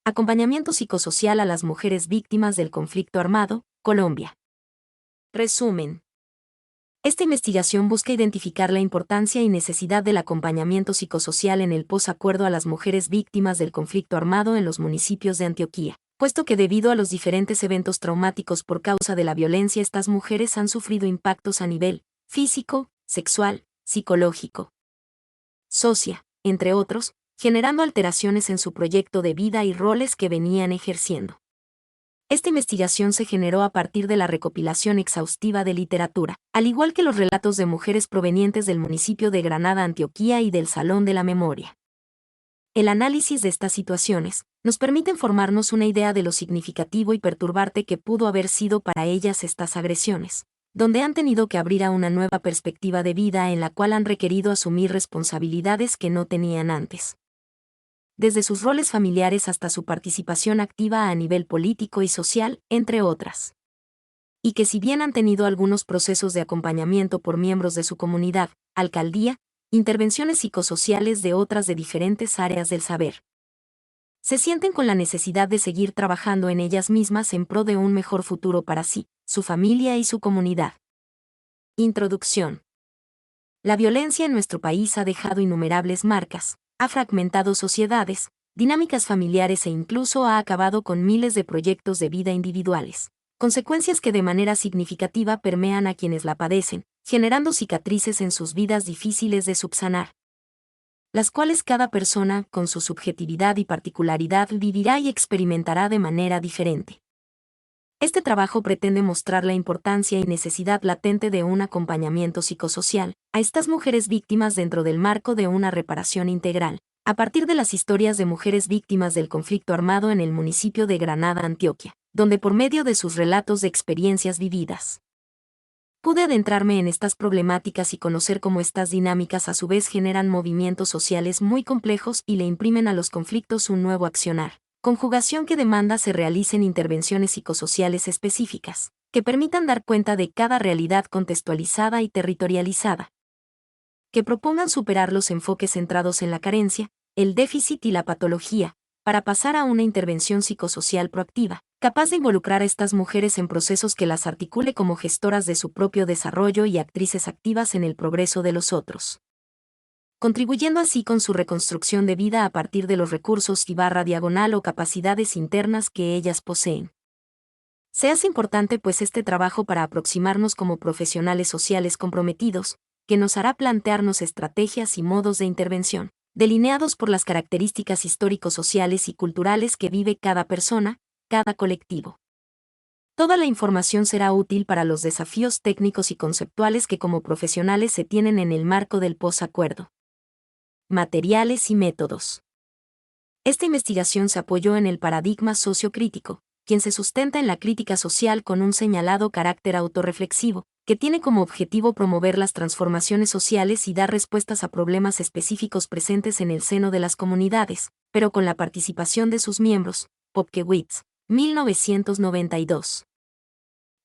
Acompañamiento psicosocial a las mujeres víctimas del conflicto armado, Colombia. Resumen. Esta investigación busca identificar la importancia y necesidad del acompañamiento psicosocial en el posacuerdo a las mujeres víctimas del conflicto armado en los municipios de Antioquia, puesto que debido a los diferentes eventos traumáticos por causa de la violencia estas mujeres han sufrido impactos a nivel físico, sexual, psicológico, entre otros, generando alteraciones en su proyecto de vida y roles que venían ejerciendo. Esta investigación se generó a partir de la recopilación exhaustiva de literatura, al igual que los relatos de mujeres provenientes del municipio de Granada, Antioquia y del Salón de la Memoria. El análisis de estas situaciones nos permite formarnos una idea de lo significativo y perturbante que pudo haber sido para ellas estas agresiones, donde han tenido que abrir a una nueva perspectiva de vida en la cual han requerido asumir responsabilidades que no tenían antes. Desde sus roles familiares hasta su participación activa a nivel político y social, entre otras. Y que si bien han tenido algunos procesos de acompañamiento por miembros de su comunidad, alcaldía, intervenciones psicosociales de otras de diferentes áreas del saber, se sienten con la necesidad de seguir trabajando en ellas mismas en pro de un mejor futuro para sí, su familia y su comunidad. Introducción. La violencia en nuestro país ha dejado innumerables marcas, ha fragmentado sociedades, dinámicas familiares e incluso ha acabado con miles de proyectos de vida individuales, consecuencias que de manera significativa permean a quienes la padecen, generando cicatrices en sus vidas difíciles de subsanar, las cuales cada persona, con su subjetividad y particularidad, vivirá y experimentará de manera diferente. Este trabajo pretende mostrar la importancia y necesidad latente de un acompañamiento psicosocial a estas mujeres víctimas dentro del marco de una reparación integral, a partir de las historias de mujeres víctimas del conflicto armado en el municipio de Granada, Antioquia, donde por medio de sus relatos de experiencias vividas, pude adentrarme en estas problemáticas y conocer cómo estas dinámicas a su vez generan movimientos sociales muy complejos y le imprimen a los conflictos un nuevo accionar. Conjugación que demanda se realicen intervenciones psicosociales específicas, que permitan dar cuenta de cada realidad contextualizada y territorializada, que propongan superar los enfoques centrados en la carencia, el déficit y la patología, para pasar a una intervención psicosocial proactiva, capaz de involucrar a estas mujeres en procesos que las articule como gestoras de su propio desarrollo y actrices activas en el progreso de los otros, contribuyendo así con su reconstrucción de vida a partir de los recursos /diagonal o capacidades internas que ellas poseen. Se hace importante pues este trabajo para aproximarnos como profesionales sociales comprometidos, que nos hará plantearnos estrategias y modos de intervención, delineados por las características histórico-sociales y culturales que vive cada persona, cada colectivo. Toda la información será útil para los desafíos técnicos y conceptuales que como profesionales se tienen en el marco del posacuerdo. Materiales y métodos. Esta investigación se apoyó en el paradigma sociocrítico, quien se sustenta en la crítica social con un señalado carácter autorreflexivo, que tiene como objetivo promover las transformaciones sociales y dar respuestas a problemas específicos presentes en el seno de las comunidades, pero con la participación de sus miembros. Popkewitz, 1992.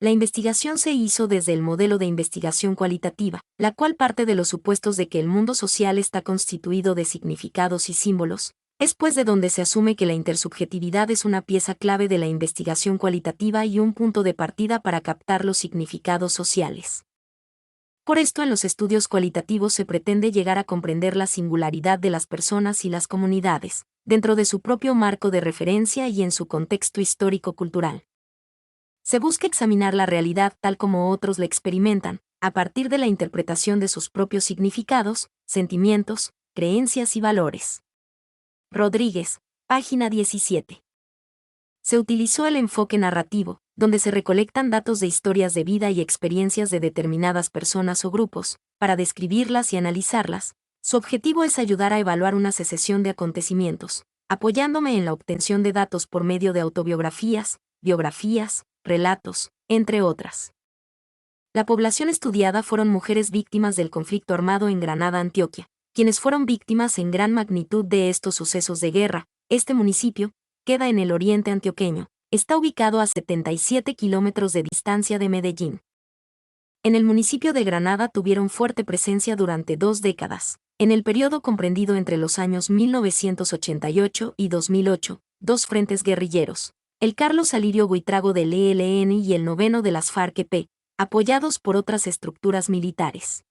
La investigación se hizo desde el modelo de investigación cualitativa, la cual parte de los supuestos de que el mundo social está constituido de significados y símbolos, es pues de donde se asume que la intersubjetividad es una pieza clave de la investigación cualitativa y un punto de partida para captar los significados sociales. Por esto en los estudios cualitativos se pretende llegar a comprender la singularidad de las personas y las comunidades, dentro de su propio marco de referencia y en su contexto histórico-cultural. Se busca examinar la realidad tal como otros la experimentan, a partir de la interpretación de sus propios significados, sentimientos, creencias y valores. Rodríguez, página 17. Se utilizó el enfoque narrativo, donde se recolectan datos de historias de vida y experiencias de determinadas personas o grupos, para describirlas y analizarlas. Su objetivo es ayudar a evaluar una sucesión de acontecimientos, apoyándome en la obtención de datos por medio de autobiografías, biografías, relatos, entre otras. La población estudiada fueron mujeres víctimas del conflicto armado en Granada, Antioquia, quienes fueron víctimas en gran magnitud de estos sucesos de guerra. Este municipio queda en el oriente antioqueño, está ubicado a 77 kilómetros de distancia de Medellín. En el municipio de Granada tuvieron fuerte presencia durante 2 décadas, en el periodo comprendido entre los años 1988 y 2008, dos frentes guerrilleros, el Carlos Alirio Buitrago del ELN y el noveno de las FARC-EP, apoyados por otras estructuras militares.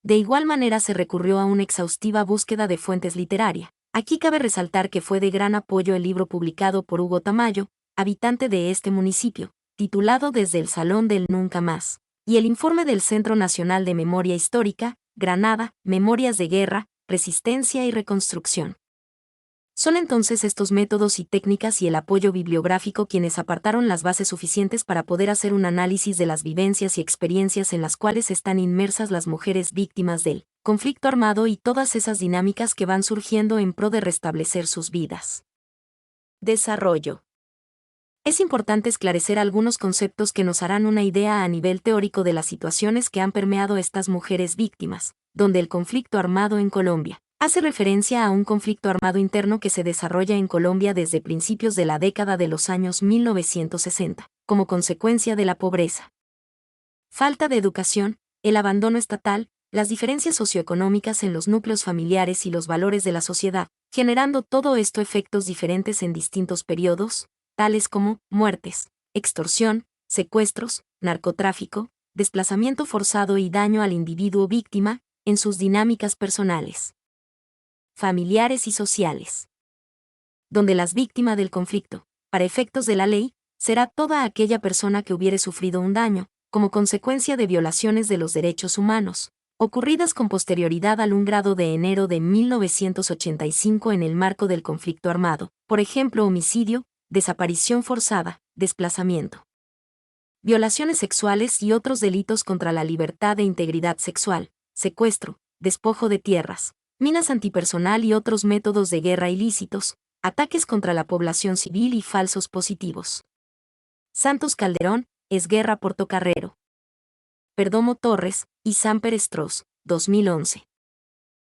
De igual manera se recurrió a una exhaustiva búsqueda de fuentes literarias. Aquí cabe resaltar que fue de gran apoyo el libro publicado por Hugo Tamayo, habitante de este municipio, titulado Desde el Salón del Nunca Más, y el informe del Centro Nacional de Memoria Histórica, Granada, Memorias de Guerra, Resistencia y Reconstrucción. Son entonces estos métodos y técnicas y el apoyo bibliográfico quienes apartaron las bases suficientes para poder hacer un análisis de las vivencias y experiencias en las cuales están inmersas las mujeres víctimas del conflicto armado y todas esas dinámicas que van surgiendo en pro de restablecer sus vidas. Desarrollo. Es importante esclarecer algunos conceptos que nos harán una idea a nivel teórico de las situaciones que han permeado estas mujeres víctimas, donde el conflicto armado en Colombia hace referencia a un conflicto armado interno que se desarrolla en Colombia desde principios de la década de los años 1960, como consecuencia de la pobreza, falta de educación, el abandono estatal, las diferencias socioeconómicas en los núcleos familiares y los valores de la sociedad, generando todo esto efectos diferentes en distintos periodos, tales como muertes, extorsión, secuestros, narcotráfico, desplazamiento forzado y daño al individuo víctima, en sus dinámicas personales, familiares y sociales. Donde las víctimas del conflicto, para efectos de la ley, será toda aquella persona que hubiere sufrido un daño, como consecuencia de violaciones de los derechos humanos, ocurridas con posterioridad al 1 grado de enero de 1985 en el marco del conflicto armado, por ejemplo homicidio, desaparición forzada, desplazamiento, violaciones sexuales y otros delitos contra la libertad e integridad sexual, secuestro, despojo de tierras, minas antipersonal y otros métodos de guerra ilícitos, ataques contra la población civil y falsos positivos. Santos Calderón, Esguerra Portocarrero, Perdomo Torres y Samper Stros, 2011.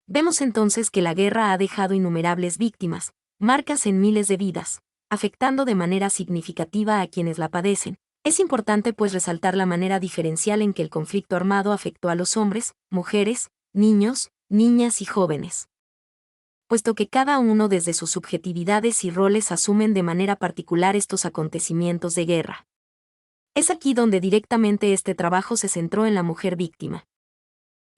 Vemos entonces que la guerra ha dejado innumerables víctimas, marcas en miles de vidas, afectando de manera significativa a quienes la padecen. Es importante pues resaltar la manera diferencial en que el conflicto armado afectó a los hombres, mujeres, niños, niñas y jóvenes, puesto que cada uno desde sus subjetividades y roles asumen de manera particular estos acontecimientos de guerra. Es aquí donde directamente este trabajo se centró en la mujer víctima,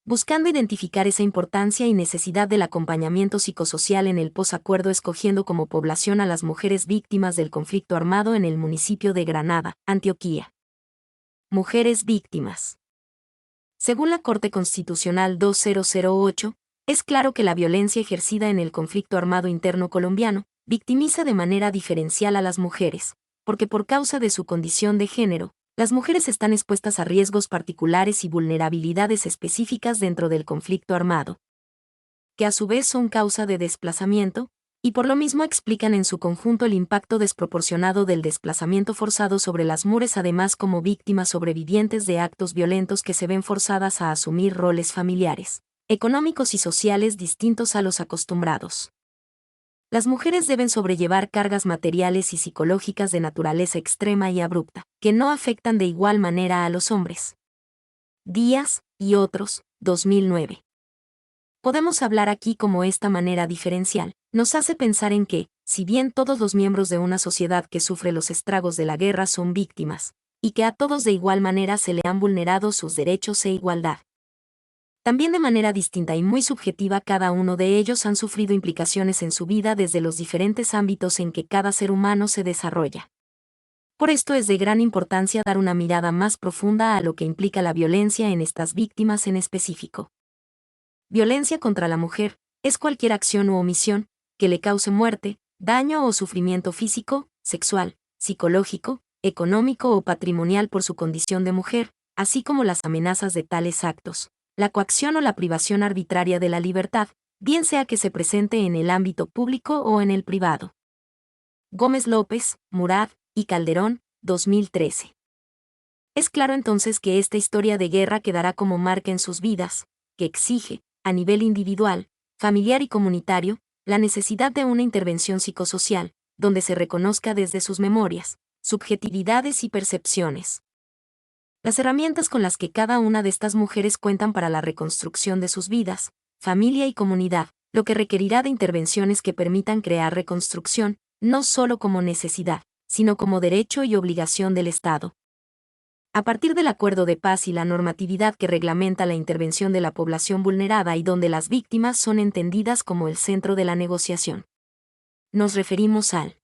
buscando identificar esa importancia y necesidad del acompañamiento psicosocial en el posacuerdo, escogiendo como población a las mujeres víctimas del conflicto armado en el municipio de Granada, Antioquia. Mujeres víctimas. Según la Corte Constitucional 2008, es claro que la violencia ejercida en el conflicto armado interno colombiano victimiza de manera diferencial a las mujeres, porque por causa de su condición de género, las mujeres están expuestas a riesgos particulares y vulnerabilidades específicas dentro del conflicto armado, que a su vez son causa de desplazamiento, y por lo mismo explican en su conjunto el impacto desproporcionado del desplazamiento forzado sobre las mujeres, además como víctimas sobrevivientes de actos violentos que se ven forzadas a asumir roles familiares, económicos y sociales distintos a los acostumbrados. Las mujeres deben sobrellevar cargas materiales y psicológicas de naturaleza extrema y abrupta, que no afectan de igual manera a los hombres. Díaz y otros, 2009. Podemos hablar aquí como esta manera diferencial nos hace pensar en que, si bien todos los miembros de una sociedad que sufre los estragos de la guerra son víctimas, y que a todos de igual manera se le han vulnerado sus derechos e igualdad, también de manera distinta y muy subjetiva cada uno de ellos han sufrido implicaciones en su vida desde los diferentes ámbitos en que cada ser humano se desarrolla. Por esto es de gran importancia dar una mirada más profunda a lo que implica la violencia en estas víctimas en específico. Violencia contra la mujer es cualquier acción u omisión que le cause muerte, daño o sufrimiento físico, sexual, psicológico, económico o patrimonial por su condición de mujer, así como las amenazas de tales actos, la coacción o la privación arbitraria de la libertad, bien sea que se presente en el ámbito público o en el privado. Gómez López, Murad y Calderón, 2013. Es claro entonces que esta historia de guerra quedará como marca en sus vidas, que exige, a nivel individual, familiar y comunitario, la necesidad de una intervención psicosocial, donde se reconozca desde sus memorias, subjetividades y percepciones las herramientas con las que cada una de estas mujeres cuentan para la reconstrucción de sus vidas, familia y comunidad, lo que requerirá de intervenciones que permitan crear reconstrucción, no solo como necesidad, sino como derecho y obligación del Estado. A partir del acuerdo de paz y la normatividad que reglamenta la intervención de la población vulnerada y donde las víctimas son entendidas como el centro de la negociación. Nos referimos al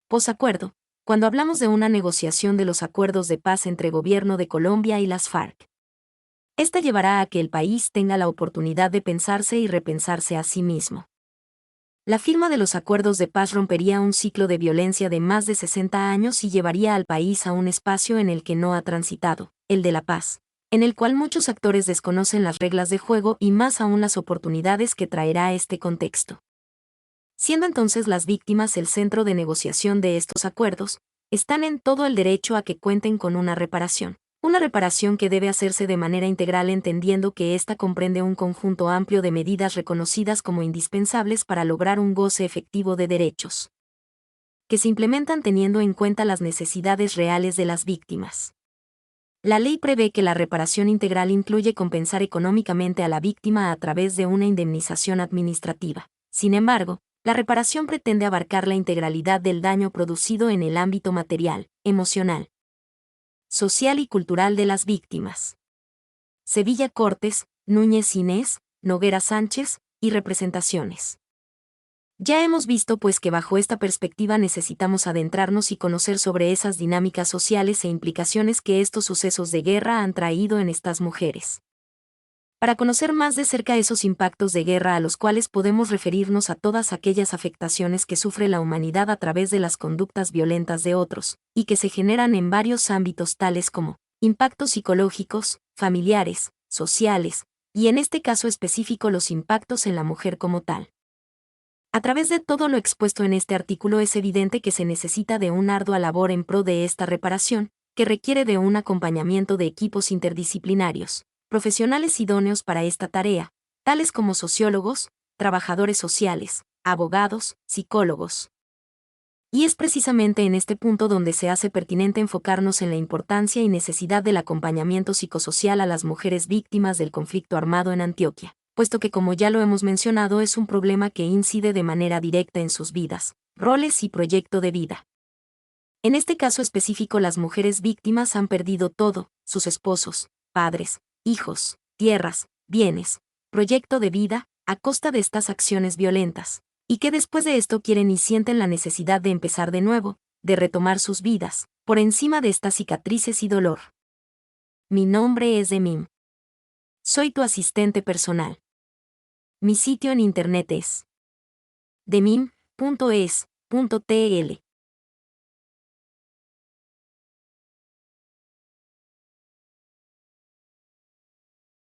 posacuerdo, cuando hablamos de una negociación de los acuerdos de paz entre Gobierno de Colombia y las FARC. Esta llevará a que el país tenga la oportunidad de pensarse y repensarse a sí mismo. La firma de los acuerdos de paz rompería un ciclo de violencia de más de 60 años y llevaría al país a un espacio en el que no ha transitado, el de la paz, en el cual muchos actores desconocen las reglas de juego y más aún las oportunidades que traerá este contexto. Siendo entonces las víctimas el centro de negociación de estos acuerdos, están en todo el derecho a que cuenten con una reparación que debe hacerse de manera integral entendiendo que ésta comprende un conjunto amplio de medidas reconocidas como indispensables para lograr un goce efectivo de derechos, que se implementan teniendo en cuenta las necesidades reales de las víctimas. La ley prevé que la reparación integral incluye compensar económicamente a la víctima a través de una indemnización administrativa. Sin embargo, la reparación pretende abarcar la integralidad del daño producido en el ámbito material, emocional, social y cultural de las víctimas. Sevilla Cortes, Núñez Inés, Noguera Sánchez, y representaciones. Ya hemos visto pues que bajo esta perspectiva necesitamos adentrarnos y conocer sobre esas dinámicas sociales e implicaciones que estos sucesos de guerra han traído en estas mujeres. Para conocer más de cerca esos impactos de guerra a los cuales podemos referirnos a todas aquellas afectaciones que sufre la humanidad a través de las conductas violentas de otros, y que se generan en varios ámbitos tales como impactos psicológicos, familiares, sociales, y en este caso específico los impactos en la mujer como tal. A través de todo lo expuesto en este artículo es evidente que se necesita de una ardua labor en pro de esta reparación, que requiere de un acompañamiento de equipos interdisciplinarios, profesionales idóneos para esta tarea, tales como sociólogos, trabajadores sociales, abogados, psicólogos. Y es precisamente en este punto donde se hace pertinente enfocarnos en la importancia y necesidad del acompañamiento psicosocial a las mujeres víctimas del conflicto armado en Antioquia, puesto que como ya lo hemos mencionado es un problema que incide de manera directa en sus vidas, roles y proyecto de vida. En este caso específico las mujeres víctimas han perdido todo, sus esposos, padres, hijos, tierras, bienes, proyecto de vida, a costa de estas acciones violentas, y que después de esto quieren y sienten la necesidad de empezar de nuevo, de retomar sus vidas, por encima de estas cicatrices y dolor. Mi nombre es Demim. Soy tu asistente personal. Mi sitio en internet es demim.es.tl.